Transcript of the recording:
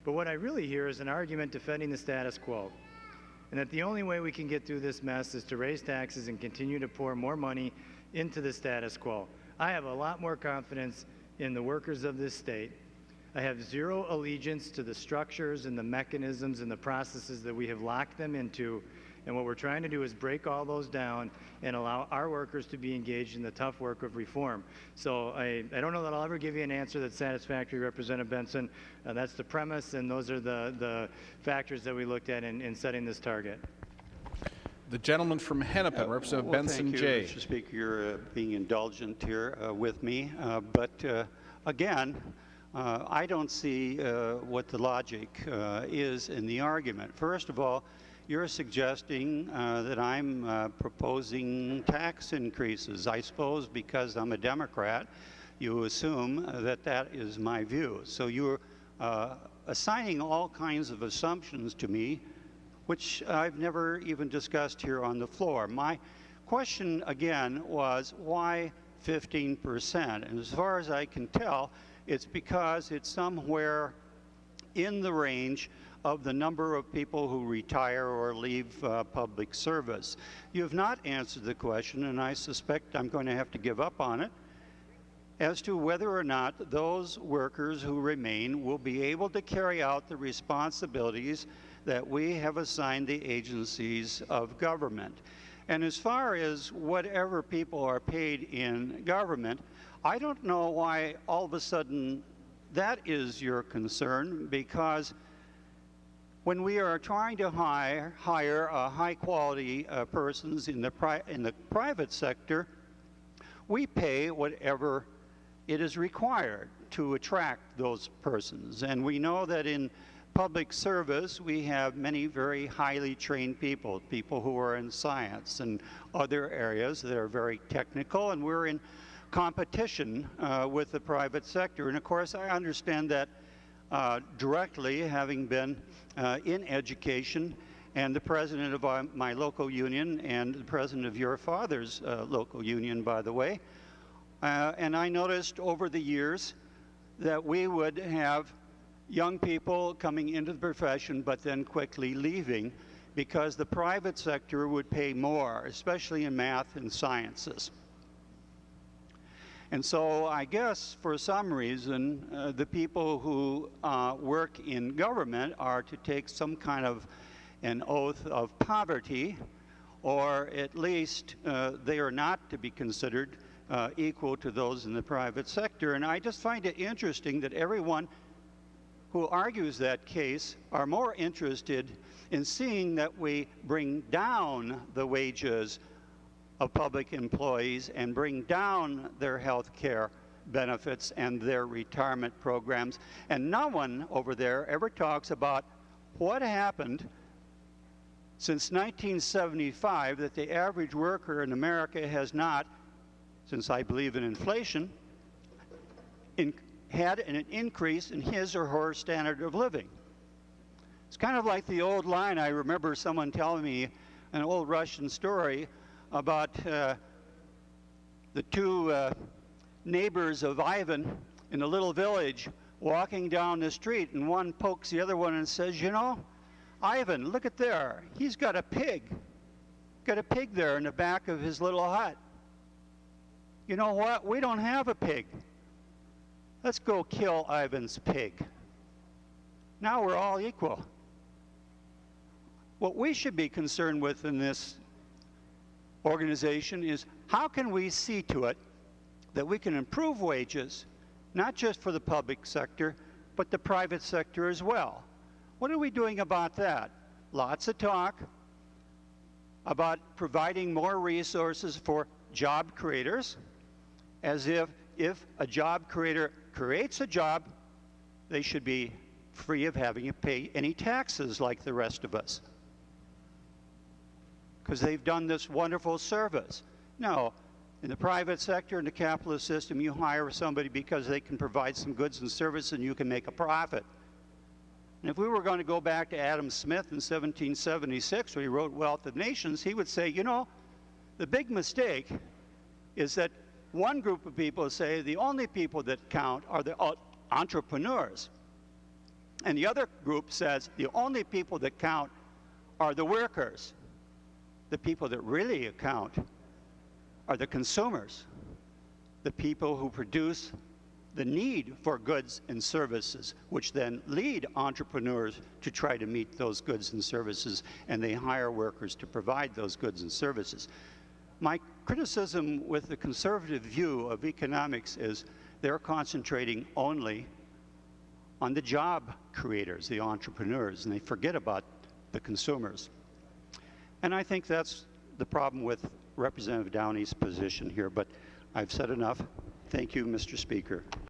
But what I really hear is an argument defending the status quo, and that the only way we can get through this mess is to raise taxes and continue to pour more money into the status quo. I have a lot more confidence in the workers of this state. I have zero allegiance to the structures and the mechanisms and the processes that we have locked them into. And what we're trying to do is break all those down and allow our workers to be engaged in the tough work of reform. So I don't know that I'll ever give you an answer that's satisfactory, Representative Benson. That's the premise, and those are the factors that we looked at in setting this target. The gentleman from Hennepin, Representative Benson thank you, J. Mr. Speaker, you're being indulgent here with me. Again, I don't see what the logic is in the argument. First of all, you're suggesting that I'm proposing tax increases. I suppose because I'm a Democrat, you assume that that is my view. So you're assigning all kinds of assumptions to me, which I've never even discussed here on the floor. My question, again, was why 15%? And as far as I can tell, it's because it's somewhere in the range of the number of people who retire or leave public service. You have not answered the question, and I suspect I'm going to have to give up on it, as to whether or not those workers who remain will be able to carry out the responsibilities that we have assigned the agencies of government. And as far as whatever people are paid in government, I don't know why all of a sudden that is your concern, because when we are trying to hire high-quality persons in the private sector, we pay whatever it is required to attract those persons. And we know that in public service, we have many very highly trained people who are in science and other areas that are very technical, and we're in competition with the private sector. And of course, I understand that directly, having been in education and the president of my local union and the president of your father's local union, by the way. And I noticed over the years that we would have young people coming into the profession but then quickly leaving because the private sector would pay more, especially in math and sciences. And so I guess for some reason, the people who work in government are to take some kind of an oath of poverty, or at least they are not to be considered equal to those in the private sector. And I just find it interesting that everyone who argues that case are more interested in seeing that we bring down the wages of public employees and bring down their health care benefits and their retirement programs. And no one over there ever talks about what happened since 1975 that the average worker in America has not, since I believe in inflation, had an increase in his or her standard of living. It's kind of like the old line. I remember someone telling me an old Russian story about the two neighbors of Ivan in a little village walking down the street, and one pokes the other one and says, "You know, Ivan, look at there. He's got a pig. Got a pig there in the back of his little hut. You know what? We don't have a pig. Let's go kill Ivan's pig. Now we're all equal." What we should be concerned with in this organization is how can we see to it that we can improve wages, not just for the public sector, but the private sector as well. What are we doing about that? Lots of talk about providing more resources for job creators, as if a job creator creates a job, they should be free of having to pay any taxes like the rest of us, because they've done this wonderful service. No, in the private sector, in the capitalist system, you hire somebody because they can provide some goods and services and you can make a profit. And if we were going to go back to Adam Smith in 1776, when he wrote Wealth of Nations, he would say, you know, the big mistake is that one group of people say the only people that count are the entrepreneurs. And the other group says the only people that count are the workers. The people that really count are the consumers, the people who produce the need for goods and services, which then lead entrepreneurs to try to meet those goods and services, and they hire workers to provide those goods and services. My criticism with the conservative view of economics is they're concentrating only on the job creators, the entrepreneurs, and they forget about the consumers. And I think that's the problem with Representative Downey's position here, but I've said enough. Thank you, Mr. Speaker.